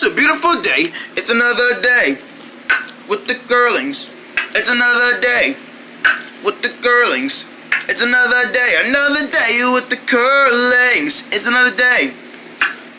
it's a beautiful day. It's another day with the Kurlins. It's another day with the Kurlins. It's another day with the Kurlins. It's another day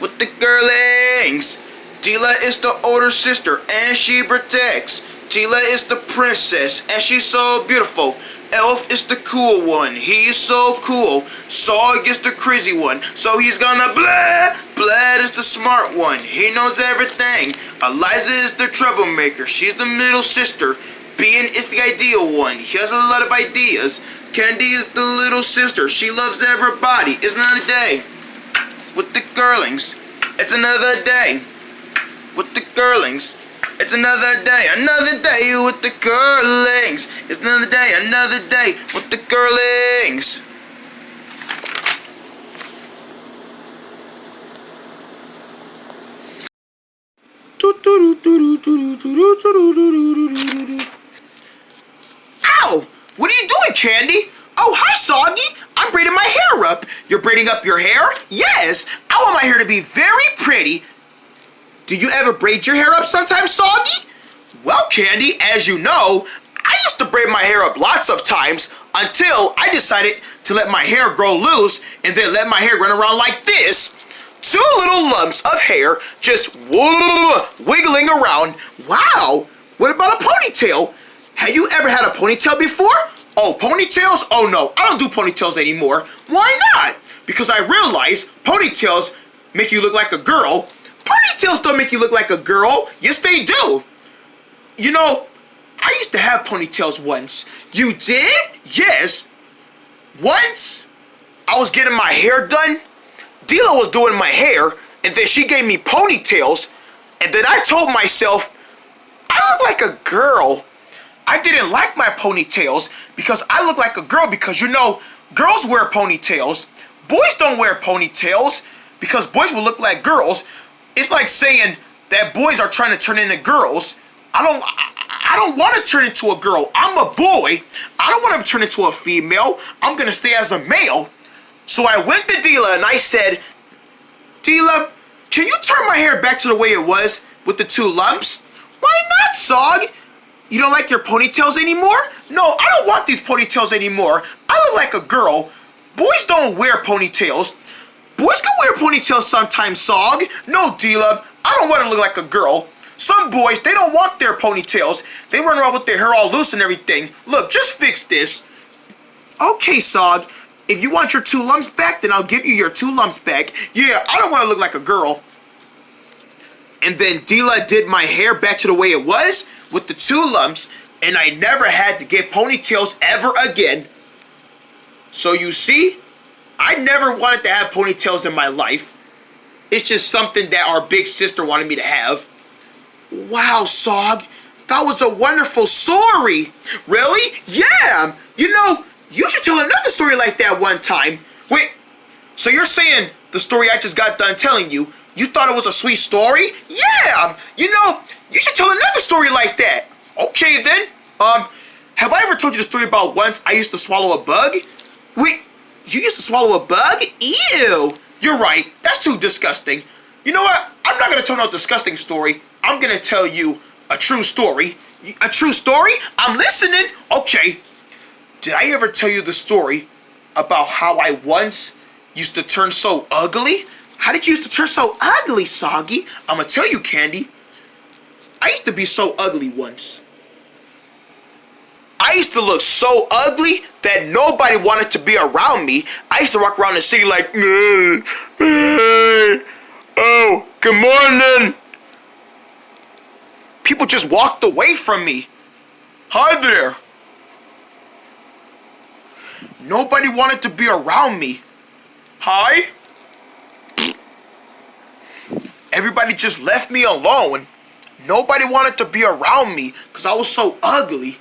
with the Kurlins. Tila is the older sister and she protects. Tila is the princess and she's so beautiful. Elf is the cool one, he's so cool. Sog is the crazy one, so he's gonna blah. Blad is the smart one, he knows everything. Eliza is the troublemaker, she's the middle sister. Bean is the ideal one, he has a lot of ideas. Candy is the little sister, she loves everybody. It's another day with the Kurlins. It's another day with the Kurlins. It's another day with the Kurlins. It's another day with the Kurlins. Ow! What are you doing, Candy? Oh, hi, Soggy. I'm braiding my hair up. You're braiding up your hair? Yes. I want my hair to be very pretty. Do you ever braid your hair up sometimes, Soggy? Well, Candy, as you know, I used to braid my hair up lots of times until I decided to let my hair grow loose and then let my hair run around like this. 2 little lumps of hair just wiggling around. Wow, what about a ponytail? Have you ever had a ponytail before? Oh, ponytails? Oh no, I don't do ponytails anymore. Why not? Because I realize ponytails make you look like a girl. Ponytails don't make you look like a girl. Yes, they do. You know, I used to have ponytails once. You did? Yes. Once, I was getting my hair done. Dila was doing my hair, and then she gave me ponytails, and then I told myself, I look like a girl. I didn't like my ponytails because I look like a girl because, you know, girls wear ponytails. Boys don't wear ponytails because boys will look like girls. It's like saying that boys are trying to turn into girls. I don't want to turn into a girl. I'm a boy. I don't want to turn into a female. I'm going to stay as a male. So I went to Dila and I said, Dila, can you turn my hair back to the way it was with the 2 lumps? Why not, Sog? You don't like your ponytails anymore? No, I don't want these ponytails anymore. I look like a girl. Boys don't wear ponytails. Boys can wear ponytails sometimes, Sog. No, Dila, I don't want to look like a girl. Some boys, they don't want their ponytails. They run around with their hair all loose and everything. Look, just fix this. Okay, Sog. If you want your 2 lumps back, then I'll give you your 2 lumps back. Yeah, I don't want to look like a girl. And then Dila did my hair back to the way it was with the 2 lumps, and I never had to get ponytails ever again. So you see, I never wanted to have ponytails in my life. It's just something that our big sister wanted me to have. Wow, Sog, that was a wonderful story. Really? Yeah. You know, you should tell another story like that one time. Wait, so you're saying the story I just got done telling you, you thought it was a sweet story? Yeah. You know, you should tell another story like that. Okay then. Have I ever told you the story about once I used to swallow a bug? Wait, you used to swallow a bug? Ew. You're right. That's too disgusting. You know what? I'm not going to tell no disgusting story. I'm going to tell you a true story. A true story? I'm listening. Okay. Did I ever tell you the story about how I once used to turn so ugly? How did you used to turn so ugly, Soggy? I'm going to tell you, Candy. I used to be so ugly once. I used to look so ugly that nobody wanted to be around me. I used to walk around the city like, oh, good morning. People just walked away from me. Hi there. Nobody wanted to be around me. Hi. Everybody just left me alone. Nobody wanted to be around me because I was so ugly.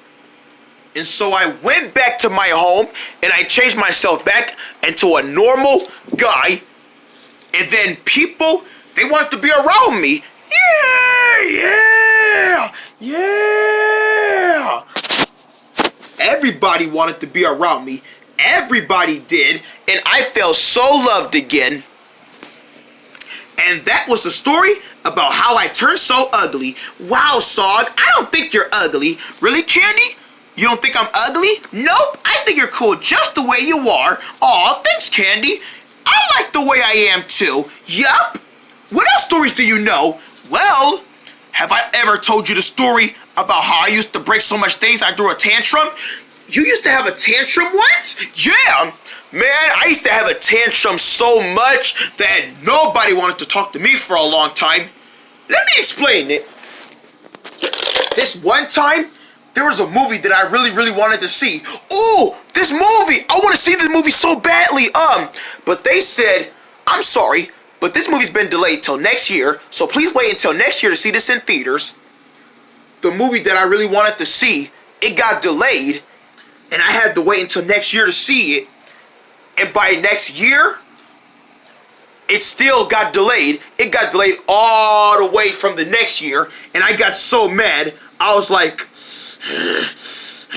And so I went back to my home and I changed myself back into a normal guy. And then people, they wanted to be around me. Yeah. Everybody wanted to be around me. Everybody did. And I felt so loved again. And that was the story about how I turned so ugly. Wow, Sog, I don't think you're ugly. Really, Candy? You don't think I'm ugly? Nope, I think you're cool just the way you are. Aw, thanks, Candy. I like the way I am, too. Yup. What else stories do you know? Well, have I ever told you the story about how I used to break so much things I threw a tantrum? You used to have a tantrum once? Yeah. Man, I used to have a tantrum so much that nobody wanted to talk to me for a long time. Let me explain it. This one time, there was a movie that I really wanted to see. Oh, this movie! I want to see this movie so badly. But they said, I'm sorry, but this movie's been delayed till next year, so please wait until next year to see this in theaters. The movie that I really wanted to see, it got delayed, and I had to wait until next year to see it. And by next year, it still got delayed. It got delayed all the way from the next year, and I got so mad. I was like, the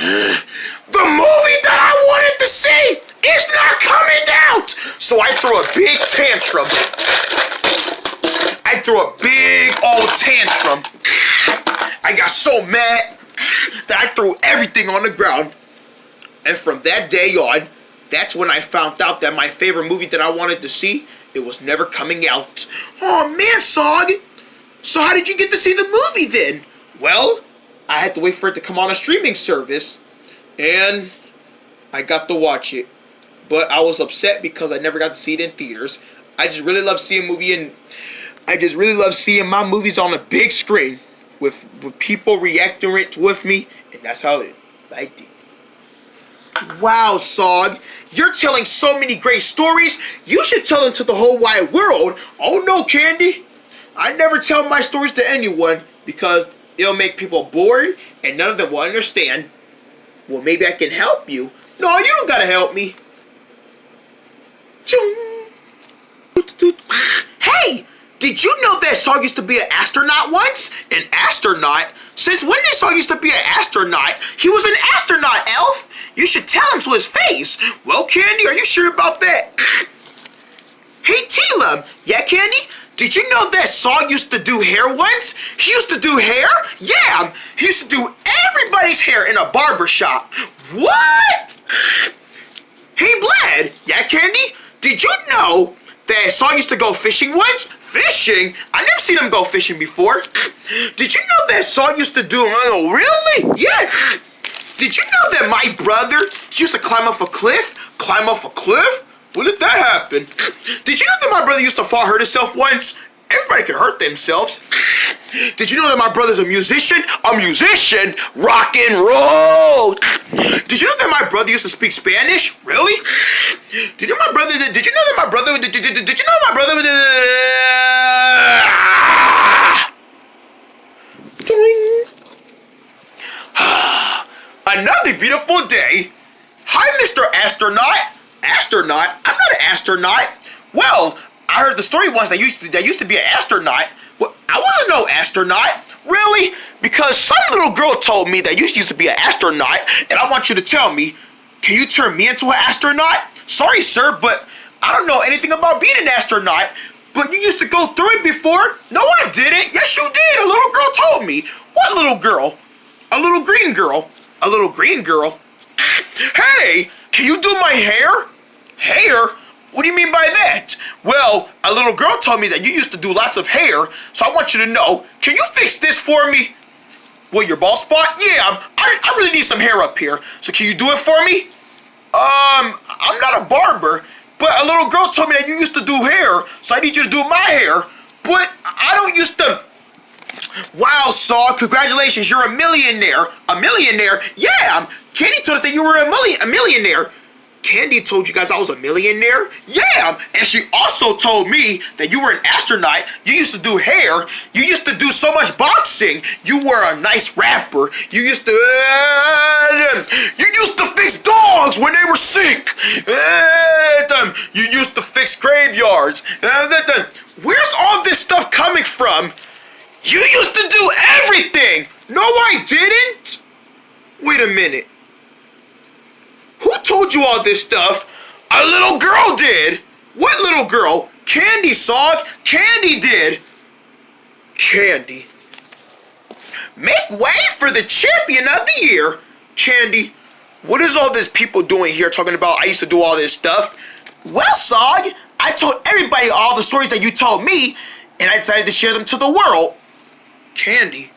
movie that I wanted to see is not coming out! So I threw a big tantrum. I threw a big old tantrum. I got so mad that I threw everything on the ground. And from that day on, that's when I found out that my favorite movie that I wanted to see, it was never coming out. Oh man, Sog! So how did you get to see the movie then? Well, I had to wait for it to come on a streaming service, and I got to watch it. But I was upset because I never got to see it in theaters. I just really love seeing my movies on a big screen with people reacting it with me, and that's how I liked it. Wow, Sog, you're telling so many great stories. You should tell them to the whole wide world. Oh no, Candy. I never tell my stories to anyone because it'll make people bored and none of them will understand. Well, maybe I can help you. No, you don't gotta help me. Hey, did you know that Sog used to be an astronaut once? An astronaut? Since when did Sog used to be an astronaut? He was an astronaut, Elf. You should tell him to his face. Well, Candy, are you sure about that? Hey, Tila. Yeah, Candy? Did you know that Sog used to do hair once? He used to do hair? Yeah, he used to do everybody's hair in a barber shop. What? Hey, Blad. Yeah, Candy? Did you know that Sog used to go fishing once? Fishing? I never seen him go fishing before. Did you know that Sog used to do... Oh, really? Yeah. Did you know that my brother used to climb off a cliff? Climb off a cliff? When did that happen? Did you know that my brother used to fall hurt himself once? Everybody can hurt themselves. Did you know that my brother's a musician? A musician? Rock and roll! Did you know that my brother used to speak Spanish? Really? Did you know my brother... Did you know that my brother... Did you know my brother... Another beautiful day. Hi, Mr. Astronaut. Astronaut? I'm not an astronaut. Well, I heard the story once that used to be an astronaut. Well, I wasn't no astronaut. Really? Because some little girl told me that you used to be an astronaut, and I want you to tell me, can you turn me into an astronaut? Sorry, sir, but I don't know anything about being an astronaut. But you used to go through it before. No, I didn't. Yes, you did. A little girl told me. What little girl? A little green girl. A little green girl. Hey, can you do my hair? Hair? What do you mean by that? Well, a little girl told me that you used to do lots of hair, so I want you to know, can you fix this for me? Well, your bald spot? Yeah, I really need some hair up here, so can you do it for me? I'm not a barber, but a little girl told me that you used to do hair, so I need you to do my hair, but I don't used to... Wow, Saw, congratulations, you're a millionaire. A millionaire? Yeah, Candy told us that you were a millionaire. Candy told you guys I was a millionaire? Yeah, and she also told me that you were an astronaut, you used to do hair, you used to do so much boxing, you were a nice rapper, you used to fix dogs when they were sick, you used to fix graveyards, where's all this stuff coming from? You used to do everything! No, I didn't! Wait a minute. Who told you all this stuff? A little girl did! What little girl? Candy, Sog! Candy did! Candy. Make way for the champion of the year! Candy, what is all this people doing here talking about I used to do all this stuff? Well, Sog, I told everybody all the stories that you told me, and I decided to share them to the world. Candy,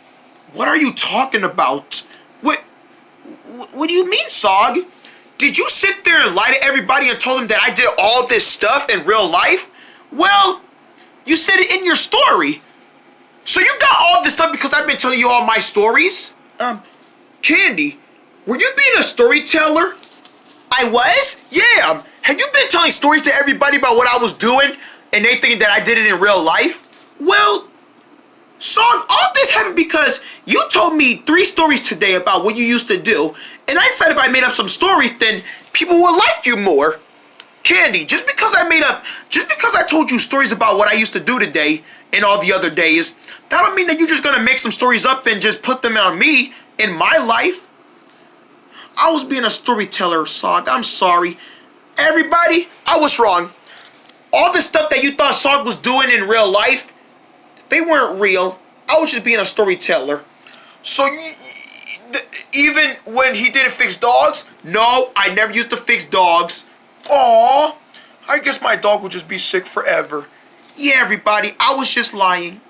what are you talking about? What do you mean, Sog? Did you sit there and lie to everybody and told them that I did all this stuff in real life? Well, you said it in your story. So you got all this stuff because I've been telling you all my stories? Candy, were you being a storyteller? I was? Yeah. Have you been telling stories to everybody about what I was doing and they thinking that I did it in real life? Well, Sog, all this happened because you told me 3 stories today about what you used to do, and I decided if I made up some stories, then people would like you more. Candy, just because I told you stories about what I used to do today and all the other days, that don't mean that you're just gonna make some stories up and just put them on me in my life. I was being a storyteller, Sog. I'm sorry. Everybody, I was wrong. All the stuff that you thought Sog was doing in real life, they weren't real. I was just being a storyteller. So even when he didn't fix dogs, no, I never used to fix dogs. Aww, I guess my dog would just be sick forever. Yeah, everybody, I was just lying.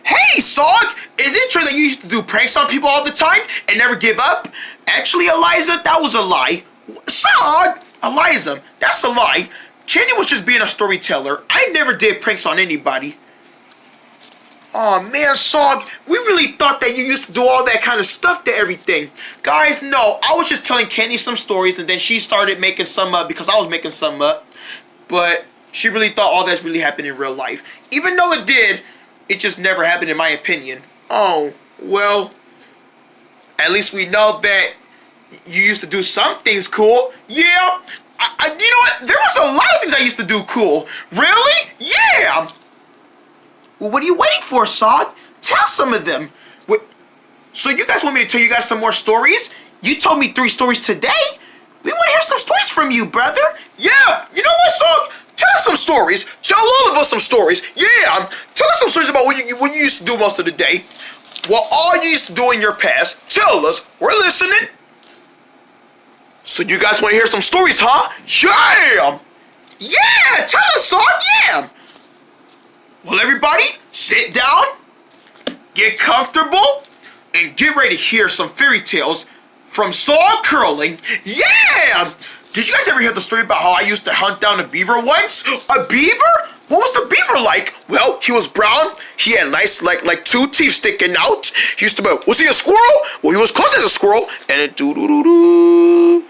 Hey, Sog, is it true that you used to do pranks on people all the time and never give up? Actually, Eliza, that was a lie. Sog, Eliza, that's a lie. Candy was just being a storyteller. I never did pranks on anybody. Aw, man, Sog, we really thought that you used to do all that kind of stuff to everything. Guys, no, I was just telling Candy some stories, and then she started making some up because I was making some up. But she really thought all that's really happened in real life. Even though it did, it just never happened in my opinion. Oh, well, at least we know that you used to do some things cool. Yeah, you know what? There was a lot of things I used to do cool. Really? Yeah. Well, what are you waiting for, Sog? Tell some of them. Wait, so you guys want me to tell you guys some more stories? You told me 3 stories today. We want to hear some stories from you, brother. Yeah, you know what, Sog? Tell us some stories. Tell all of us some stories. Yeah, tell us some stories about what you used to do most of the day. What all you used to do in your past. Tell us. We're listening. So you guys want to hear some stories, huh? Yeah! Yeah, tell us, Sog, yeah! Well, everybody, sit down, get comfortable, and get ready to hear some fairy tales from Sog Kurlin. Yeah! Did you guys ever hear the story about how I used to hunt down a beaver once? A beaver? What was the beaver like? Well, he was brown. He had nice, like 2 teeth sticking out. He used to be, was he a squirrel? Well, he was close as a squirrel. And it doo-doo-doo-doo.